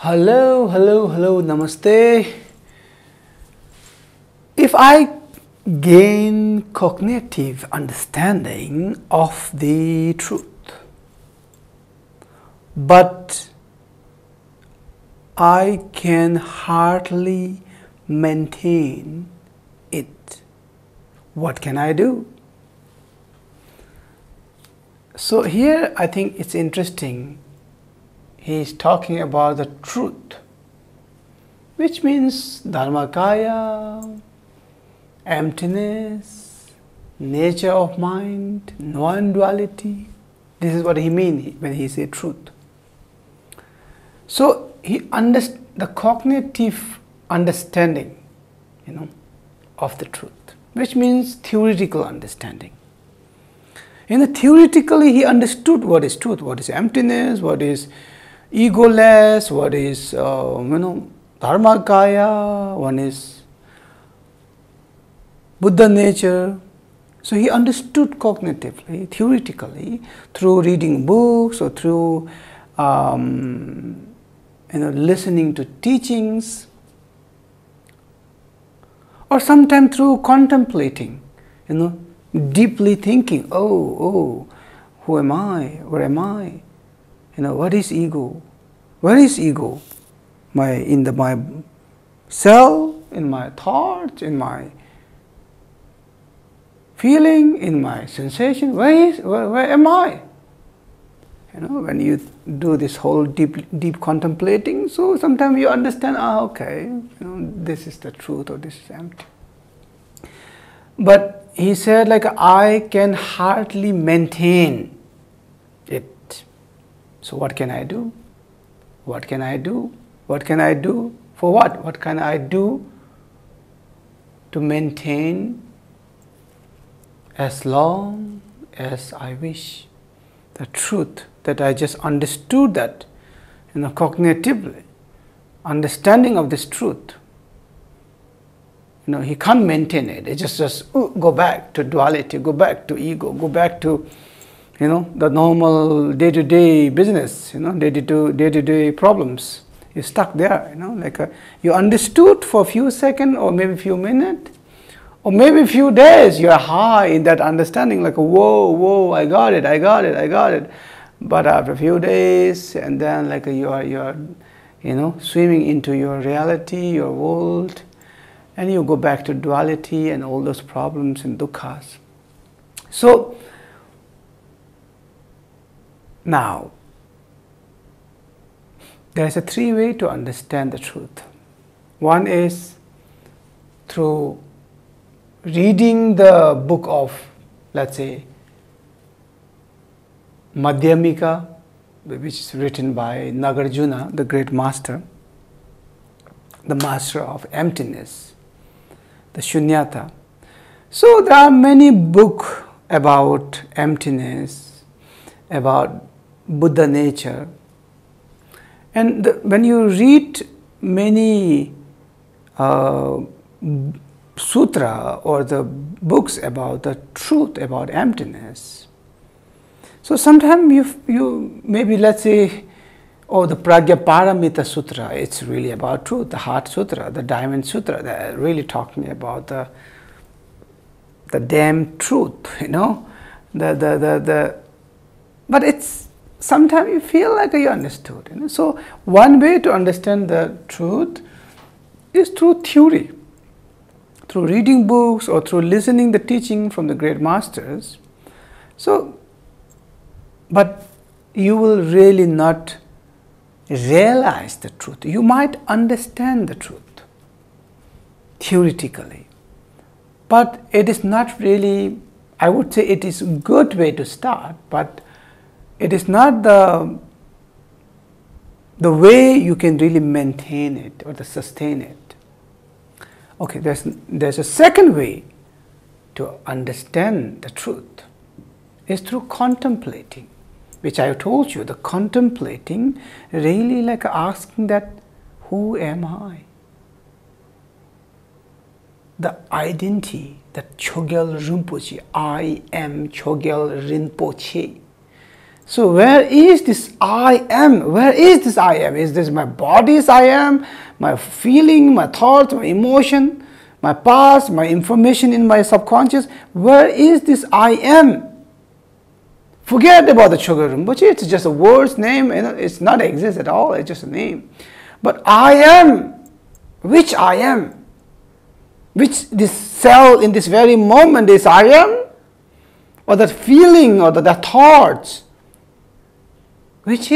Hello, hello, hello, namaste. If I gain cognitive understanding of the truth, but I can hardly maintain it, what can I do? So here I think it's interesting. He is talking about the truth, which means Dharmakaya, emptiness, nature of mind, non-duality. This is what he means when he says truth. So he understands the cognitive understanding, of the truth, which means theoretical understanding. Theoretically, he understood what is truth, what is emptiness, what is egoless, what is Dharmakaya, one is Buddha nature. So he understood cognitively, theoretically, through reading books or through listening to teachings, or sometimes through contemplating, deeply thinking, oh, who am I? Where am I? What is ego? Where is ego? My self, in my thoughts, in my feeling, in my sensation. Where am I? When you do this whole deep contemplating, so sometimes you understand, okay, this is the truth or this is empty. But he said, I can hardly maintain it. So what can I do? What can I do? What can I do? For what? What can I do to maintain as long as I wish the truth that I just understood, that cognitively, understanding of this truth, he can't maintain it. It just go back to duality, go back to ego, go back to the normal day-to-day business, day-to-day problems. You're stuck there, you understood for a few seconds or maybe a few minutes or maybe a few days. You're high in that understanding, whoa, I got it. But after a few days, and then you are swimming into your reality, your world, and you go back to duality and all those problems and dukkhas. So now, there is a three ways to understand the truth. One is through reading the book of, let's say, Madhyamika, which is written by Nagarjuna, the great master, the master of emptiness, the Shunyata. So there are many books about emptiness, about Buddha nature. And when you read many sutra or the books about the truth about emptiness, so sometimes you maybe, let's say, the Pragyaparamita Sutra, it's really about truth. The Heart Sutra, the Diamond Sutra, they're really talking about the damn truth, but it's sometimes you feel like you understood. So one way to understand the truth is through theory, through reading books or through listening the teaching from the great masters. So, but you will really not realize the truth. You might understand the truth theoretically, but it is not really, I would say it is a good way to start, but it is not the way you can really maintain it or to sustain it. Okay, there's a second way to understand the truth, is through contemplating, which I told you. The contemplating really asking that, who am I? The identity that Chogyal Rinpoche, I am Chogyal Rinpoche. So where is this I am? Where is this I am? Is this my body's I am? My feeling, my thoughts, my emotion, my past, my information in my subconscious? Where is this I am? Forget about the Chogyal Rinpoche. It's just a word's name. It's not exist at all. It's just a name. But I am. Which I am? Which this cell in this very moment is I am? Or that feeling or that thoughts? Which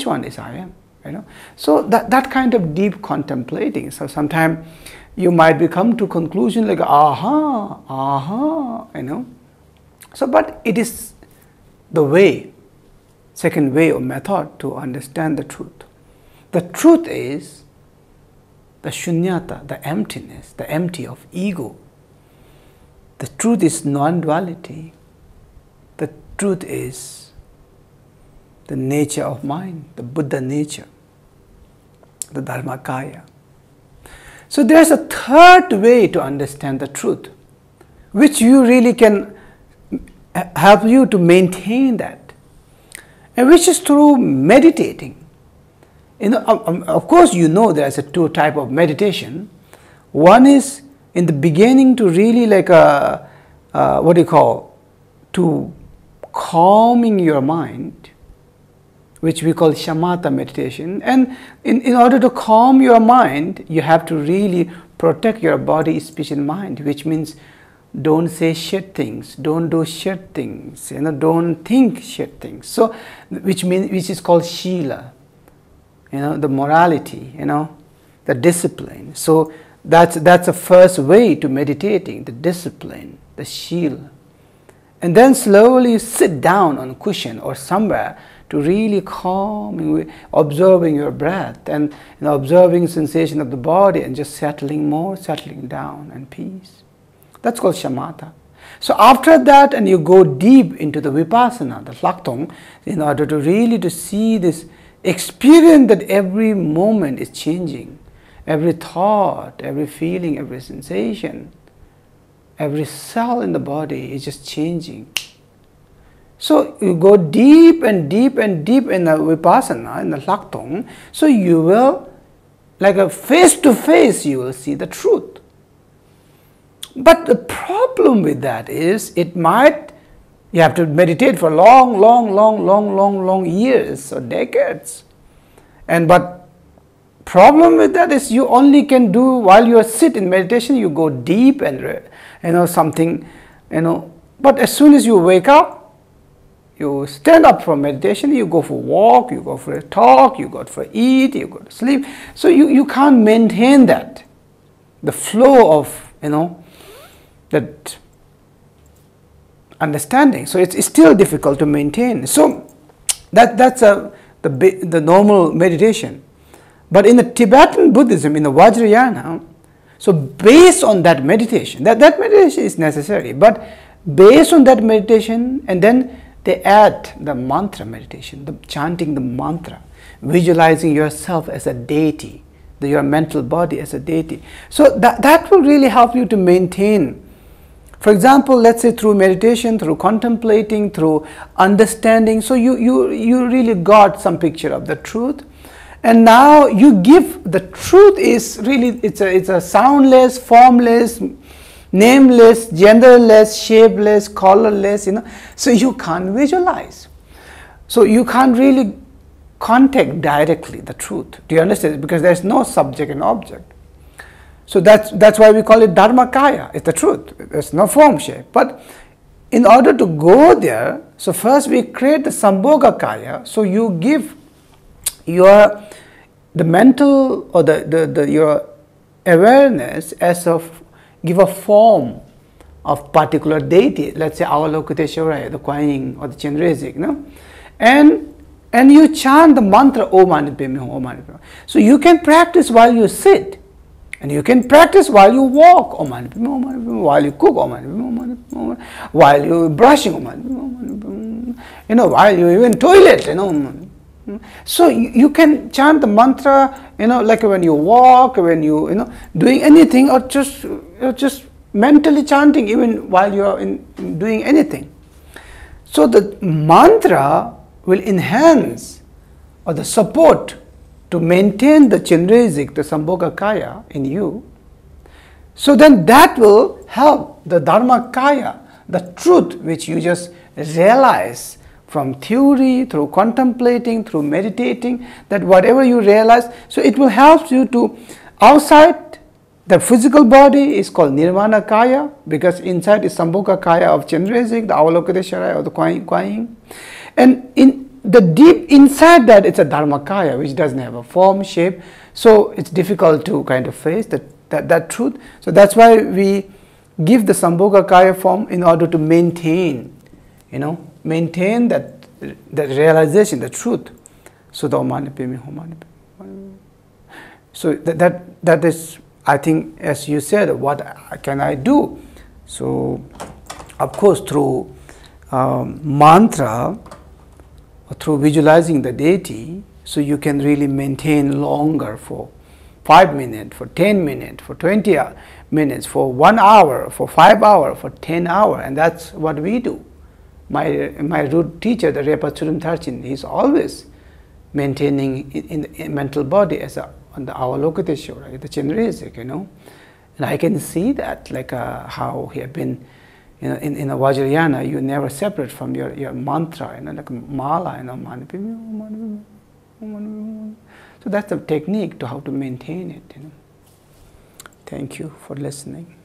one is I am? So that kind of deep contemplating. So sometimes you might become to conclusion like aha, So but it is the way, second way or method to understand the truth. The truth is the shunyata, the emptiness, the empty of ego. The truth is non-duality. The truth is the nature of mind, the Buddha nature, the Dharmakaya. So there's a third way to understand the truth, which you really can help you to maintain that, and which is through meditating. Of course, there's a two type of meditation. One is in the beginning to really like to calming your mind, which we call shamatha meditation. And in order to calm your mind, you have to really protect your body, speech and mind, which means don't say shit things, don't do shit things, don't think shit things. So, which is called shila, the morality, the discipline. So that's the first way to meditating, the discipline, the shila. And then slowly sit down on a cushion or somewhere to really calm, observing your breath and observing sensation of the body and just settling down and peace. That's called shamatha. So after that, and you go deep into the vipassana, the laktong, in order to really to see this experience that every moment is changing, every thought, every feeling, every sensation, every cell in the body is just changing. So you go deep and deep and deep in the vipassana, in the laktong, so you will, like a face to face, you will see the truth. But the problem with that is, you have to meditate for long years or decades. But problem with that is you only can do while you sit in meditation, you go deep and but as soon as you wake up, you stand up from meditation, you go for a walk, you go for a talk, you go for eat, you go to sleep. So you can't maintain that, the flow of, that understanding. So it's still difficult to maintain. So that's the normal meditation. But in the Tibetan Buddhism, in the Vajrayana, so based on that meditation, that meditation is necessary, but based on that meditation, and then they add the mantra meditation, the chanting the mantra, visualizing yourself as a deity, your mental body as a deity. So that will really help you to maintain. For example, let's say through meditation, through contemplating, through understanding, so you really got some picture of the truth. And now you give, the truth is really, it's a soundless, formless, nameless, genderless, shapeless, colorless, so you can't visualize. So you can't really contact directly the truth. Do you understand? Because there's no subject and object. So that's why we call it Dharmakaya. It's the truth. There's no form, shape. But in order to go there, so first we create the Sambhogakaya. So you give the mental or your awareness as give a form of particular deity. Let's say Avalokiteshvara, the Kuan Yin or the Chenrezig, and you chant the mantra Om Mani Padme Hum, Om Mani Padme Hum. So you can practice while you sit. And you can practice while you walk, Om Mani Padme Hum, Om Mani Padme Hum, while you cook, Om Mani Padme Hum, Om Mani Padme Hum, while you're brushing, Om Mani Padme Hum, Om Mani Padme Hum, while you're even toilet, So you can chant the mantra, like when you walk, when you, doing anything, or just mentally chanting even while you're doing anything. So the mantra will enhance or the support to maintain the Chenrezig, the Sambhoga Kaya in you. So then that will help the Dharma Kaya, the truth which you just realize from theory, through contemplating, through meditating, that whatever you realize, so it will help you to, outside the physical body is called Nirvana Kaya, because inside is Sambhoga Kaya of Chenrezig, the Avalokiteshvara or the Kuan. And in the deep inside that, it's a Dharma Kaya which doesn't have a form, shape, so it's difficult to kind of face that truth. So that's why we give the Sambhoga Kaya form in order to maintain, maintain that realization, the truth. So the so that is, I think, as you said, what can I do? So of course through mantra, or through visualizing the deity, so you can really maintain longer for 5 minutes, for 10 minutes, for 20 minutes, for 1 hour, for 5 hours, for 10 hours, and that's what we do. My root teacher, the Repa Churum Tarchin, he's always maintaining in the mental body as on the Avalokiteshvara, the Chenrezig, and I can see that, like how he had been, in a Vajrayana, you never separate from your mantra, like mala, so that's the technique to how to maintain it. Thank you for listening.